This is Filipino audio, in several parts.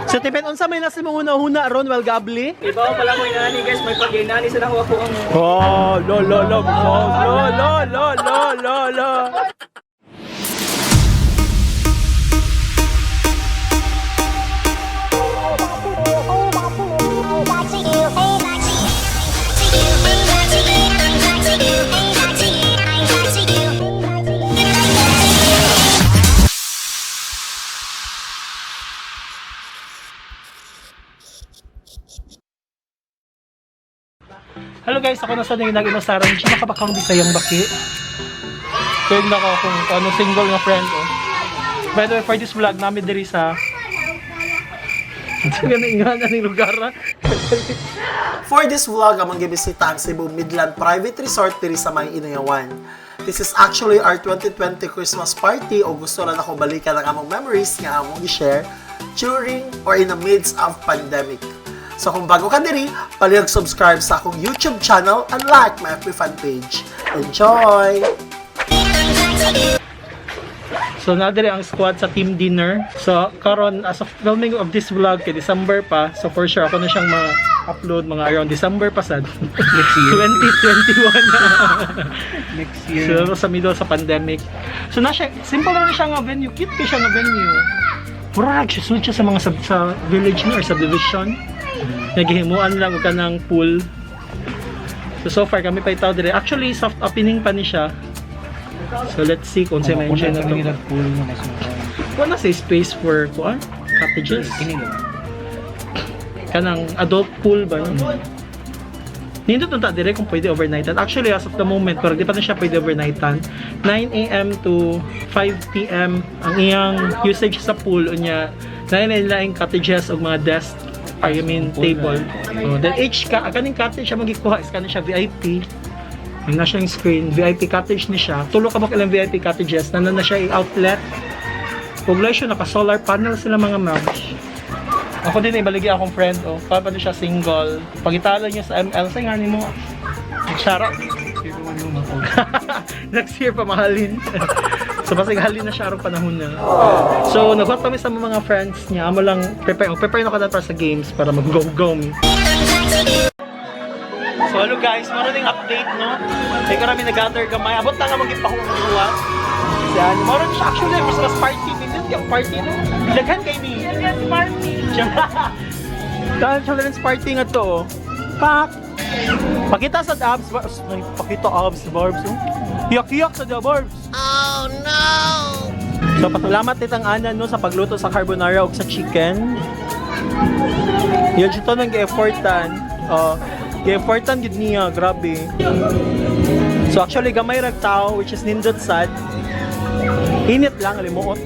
So tipid unsa may nasa mong una-una ron while gabli? Ibaw pala mo inani guys, may pag-inani sa nakuha ko ang... Oh, lo. Hello guys, ako na sa nag-inasaran. Siya nakabakang Bisayang baki. Kaya na ako kung ano single nga friend ko. By the way, for this vlog, namin diri sa... Sige na ingana ng lugar ha. For this vlog, amang gibisita ang Cebu Midland Private Resort diri sa May Inayawan. This is actually our 2020 Christmas party o gusto lang ako balikan ang among memories nga among i-share during or in the midst of pandemic. So kung bago ka diri, palihog subscribe sa akong YouTube channel and like my FB fan page. Enjoy! So nadiri ang squad sa team dinner. So karon as of filming of this vlog kay December pa. So for sure ako na siyang ma-upload mga around December pa sad. Next year. 2021. Next year. So sa middle sa pandemic. So na siya, simple na siya nga venue. Cute ka siya nga venue. Murag siya suit siya sa mga sa village na or subdivision. Naghihimuan lang ka ng pool. So far kami pa itaw dire. Actually soft opening pa ni siya. So let's see kung saan ma-enjoy na ito. Wala sa space for cottages. Kanang adult pool ba yun? Nindot nung dire kung pwede overnightan. Actually as of the moment, pero di pa na siya pwede overnightan. 9 AM to 5 PM ang iyang usage sa pool. Unya, nailaing cottages o mga desk. I mean table. Then each kaning cottage siya magikuha is kanin siya VIP. Yung na siyang screen, VIP cottage ni siya. Tulo ka mo ilang VIP cottages, na siya i-outlet. Pugla siya, naka-solar panel sila mga moms. Ako din ibaligi akong friend, pa na siya single. Pagitala niya sa ML, sa nga ni mo. Nagsara. Next year pa mahalin. So basig halin na siya arong panahon na. So nagbuhat kami sa mga friends niya. Amo lang prepare na ko para sa games para mag-go-go. So hello guys, maraming update no. Kaya karami nag-gather gamay. Abot na nga mag-ipakuha. Yan, maron siya actually Christmas party minute yung party no. Bilaghan kay ni. Children's party. Children's party nga to. Pak. Pakita sa abs, pakita abs barbs. Hiyak-hiyak sa barbs. Oh no! So pasalamat nitang ana no sa pagluto sa carbonara ug sa chicken. Yun ito nang gi-effortan. Gi-effortan gid niya, grabe. So actually gamay rag tao which is nindot sad. Init lang alimuot.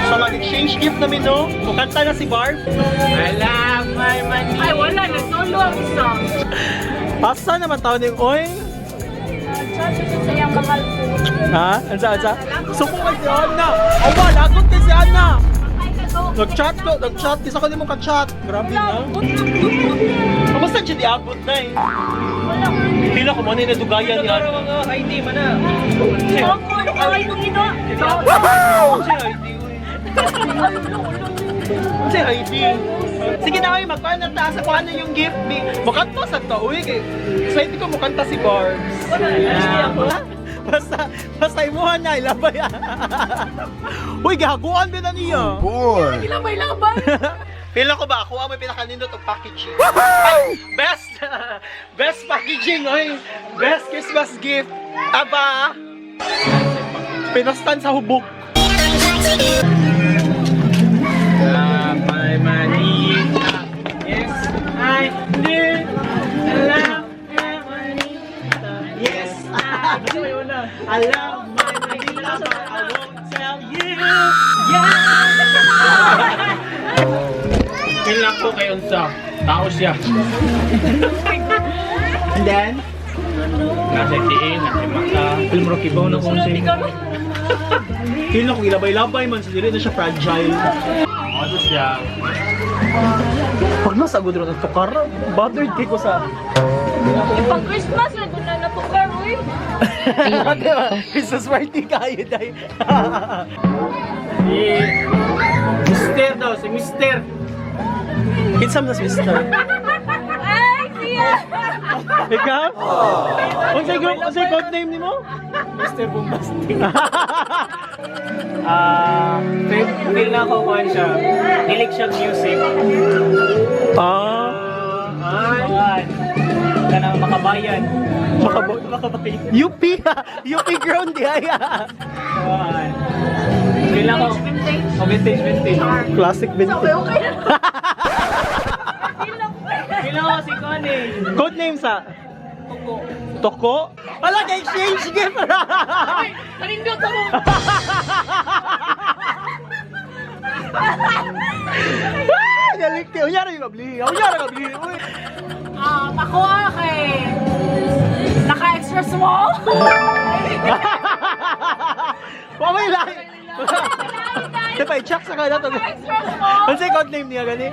So mag-exchange gift namin no. Mukanta na si Barb. I love my money. Ay, wala. Nagsulo ang isang. Asa naman tao ni oy? Sabi siya sayang mahal ko. Ha? Ansa? Suko kay si Ana. Awa, lagot kay si Ana. Nag-chat. Kisa ko din mo ka-chat. Grabe na. Kamusta siya di-abot na eh? Wala. Pila ko muna yung nadugayan ni Ana. Mga ID man na. Ako, ano ka kayo dito? Kasi ID. Kasi ID. Sige na kayo, magpaan na taas ako ano yung gift. Mukanta sa to. Uy, excited ko mukanta si Barbs. Basta imuhan na, ilabay. Uy, gahaguan din na niya. Boy! Ilabay-labay. Pila ko ba? Ako ang may pinakanindot ang packaging. Best packaging, oy. Best Christmas gift. Aba. Pinastan sa hubog. My money. Yes, I do. I love my money. Yes, I do. I love my money. I won't tell you. Yeah. Kailan ko kayo sa tao siya. And then, Nasa tiin, nasa mata. film Rocky Bow na kung sino. Kila kung ilabay-labay man, sa dili na siya fragile. Ano siya? Pag nasa agad rin ang tukar, bothered kay ko sa... Yung pang Christmas, nandun na natukar, uy. Christmas party kayo, day. Si Mister daw, si Mister. Kinsa mas mister? Ay, siya! Ikaw? Unsay code name nimo? Mr. Bombastic. Feel na ako kuhan siya. Hilig siya music. Ay. Kanang makabayan. Makabayan. UP UP ground di aya. Feel na ako. Vintage. Classic vintage. Feel na ako si Connie. Code name sa Toko? Wala ka exchange gift. Kanindot ako! Galing kayo. Unyara yung kabli. Uy. Ako kay... Naka-extra small? Waway lang. Diba, i-check sa kanya to. Extra small? Ano sa'yo code name niya gani?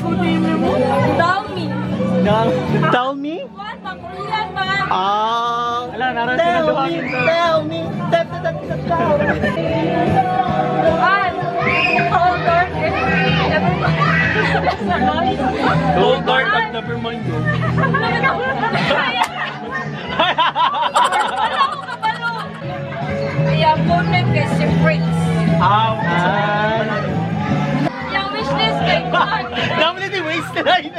Good name mo? Tell me. Tell me? What? Pang-Korean ba? Ala, naran Tell me. sinaduhakin to. Tell me. Hold on. Hold guard at never mind yo. Wala ko kabalo. Kaya phone name kay si Prince. Yung wishlist kay Juan. Dami na di waste na yun.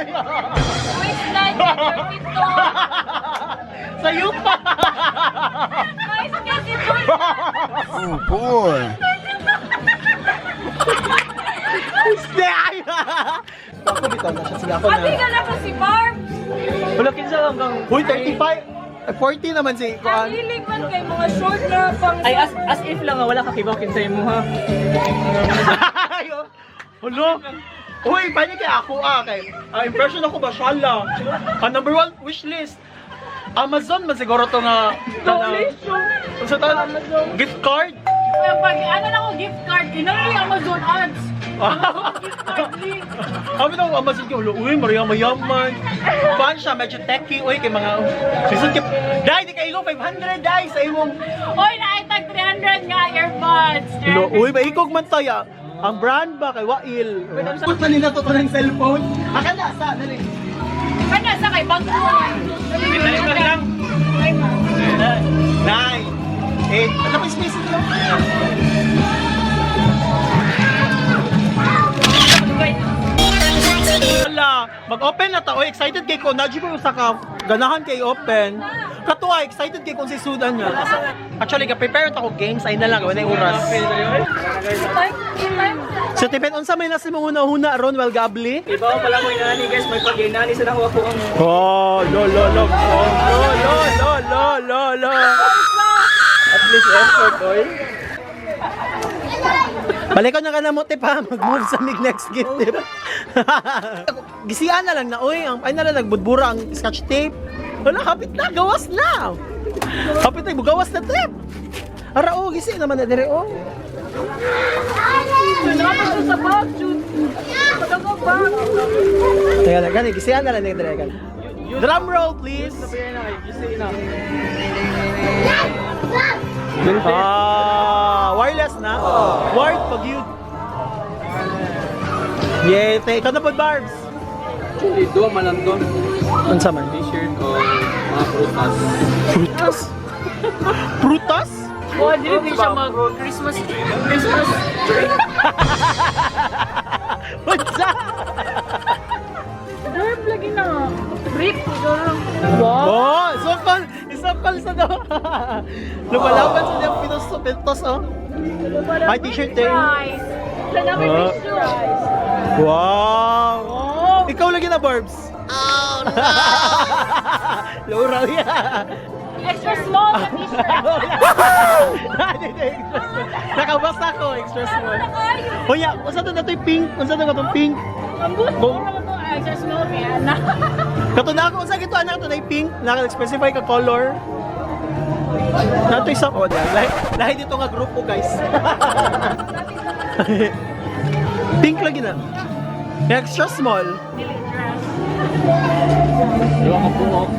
Waistline kay Dormito. Sa'yo pa. Mais kay si Juan. Oh boy. Ako bitaw na siya. Sige ako Abi na. ka na ko si Barb. Wala kinsa hanggang... Uy, 35. 40 naman si Ang Kuan. hilig man kay mga short na pang... Ay, as if lang wala kakibaw kinsa mo ha. Hello? Uy, paano kay ako kay impression ako ba shala. Ang number 1 wish list. Amazon man siguro to nga sa gift card. Pag ano na ko gift card, kinali Amazon ads. Kami na Amazon ko, uy, mayaman. Kuan siya, medyo techy, uy, kay mga season kip. Dai, di kayo 500 dai sa imong. Oy, naitag 300 nga earbuds. Uy, maikog man tayo. Ang brand ba kay Wail? Put man nila to ng cellphone. Akala sa dali. Kanya sa kay bag ko. Dali pa lang. 9 8 ano pa space ito? Wala, mag-open na ta. Oy, excited kay ko. Nadji ko usa ka ganahan kay open. Katuwa, excited kay kung si Sudan niya. Actually, ka-prepare ako games. Ay na lang, wala yung oras. So, tipid, unsa may nasi mong una-huna ron, well, gabli? Iba ko pala mo inani guys, may pag-inani sa nakuha ko ang... Oh, lo. At least effort, oy. Balik ko na ka na mo, tip ha. Mag-move sa mig next gift, tip. Gisian na lang na, oy. Ay na lang, nagbudbura ang scotch tape. Wala, kapit na, gawas na. Kapit na, gawas na, tip. Ara, oh, gisi naman na dire, oh. Dapat sa bag, shoot. Padago ba? Teka lang, gani, gisian na lang, dire, gani. Drum roll, please. Wireless na? Wired pag yun. Yay, ikaw na po, Barbs. Actually, duwa man lang doon. Unsa man? T-shirt o mga prutas. Prutas? Prutas? Oh, hindi siya mag-Christmas. Unsa? Darb lagi na. Brick. Oh, isokol sa do. Lumalaban sa niyang pintos, oh. Ay, t-shirt din. Price. Sa namin Oh. fish price. Wow! Ikaw lagi na, Barbs. Oh, no! Laura, yeah. Extra small na t-shirt. Nakabasa ko, extra small. Ano na kayo? Hoya, unsa to na to'y pink? Unsa to na itong pink? Ang gusto ko naman ito. Extra small kaya na. Kato na ako, unsa gito anak to na pink? Naka-specify ka color. Nato isang order. Lahi dito nga grupo, guys. Pink lagi na. Extra small. Iwan ko puno.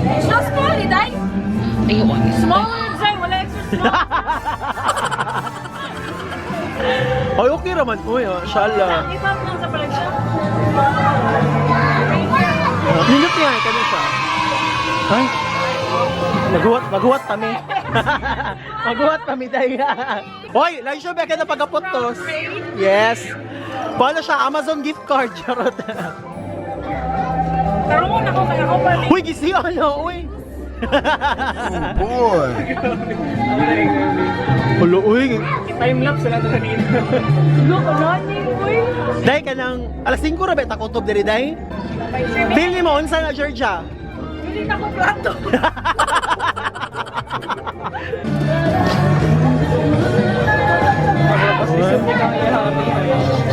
Extra small, iday. Small design, wala extra small. Ay, okay raman. Uy, inshallah. Iba mo lang sa palag siya. Ay. Maghuwat kami. Maghuwat kami dahil. Hoy, lang siya ba ka na pagapot to? Yes. Paano siya? Amazon gift card. Charot. Karoon ako kaya ako pa. Uy, gisi ano, uy. Oh boy. Hulo, uy. Time-lapse na ito kanina. Look, running, boy. Dahil ka ng alas 5 ra ba takotob diri dahil? Pili mo, unsa na Georgia? Hindi na ko plato.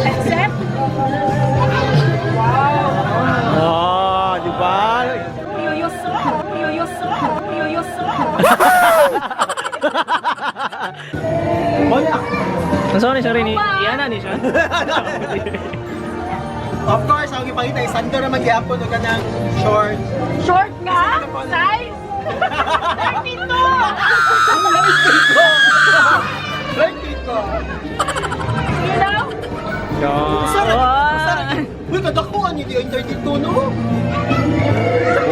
Except, Oh, di ba? yuyuso. Hola. Sorry ni. Iana ni siya. Of course, ang ipangita, isando naman gyapon o kanang short. Short nga? Size? 32! You know? Sarap. Uy, kadakuan niyo yung 32, no?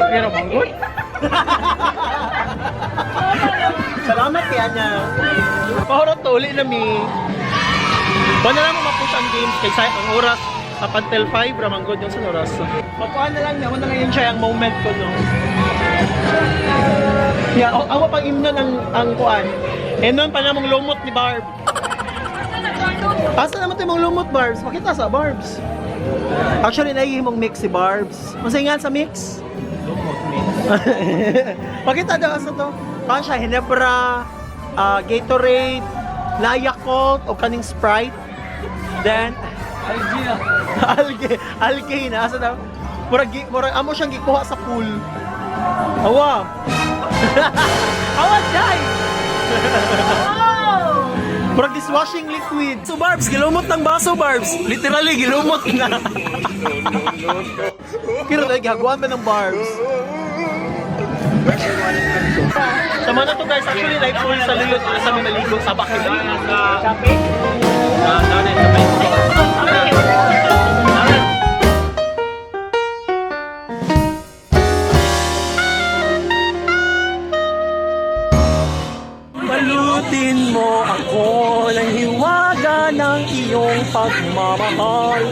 Pero manggot. Salamat kaya niya. Pahorot to, uli na mi. Wala na mo mapush ang games kaysa ang oras up until 5 ramanggod yung sa oras. Papuan na lang niya, wala ngayon siya ang moment ko, no? Yeah, awa pang imnon ang kuan. Eh nun pa namang lumot ni Barb. Asa naman tayo mong lumot, Barbs? Makita sa Barbs. Actually, naihimong mix si Barbs. Masingan sa mix? Lumot mix. Pakita daw sa to. Paano siya? Hinebra, Gatorade, Yakult, o kaning Sprite. Then, algae na. Asa daw? Murag amo siyang gikuha sa pool. Awa. Awa, day! Murag dishwashing liquid. So, Barbs, gilumot ng baso, Barbs. Literally, gilumot na. Kira tayo, gagawan ba ng Barbs? Sama na to guys, actually live pool sa liyot sa minaligo sa Bakili. Shopping? Down in the Balutin mo ako ng hiwaga ng iyong pagmamahal.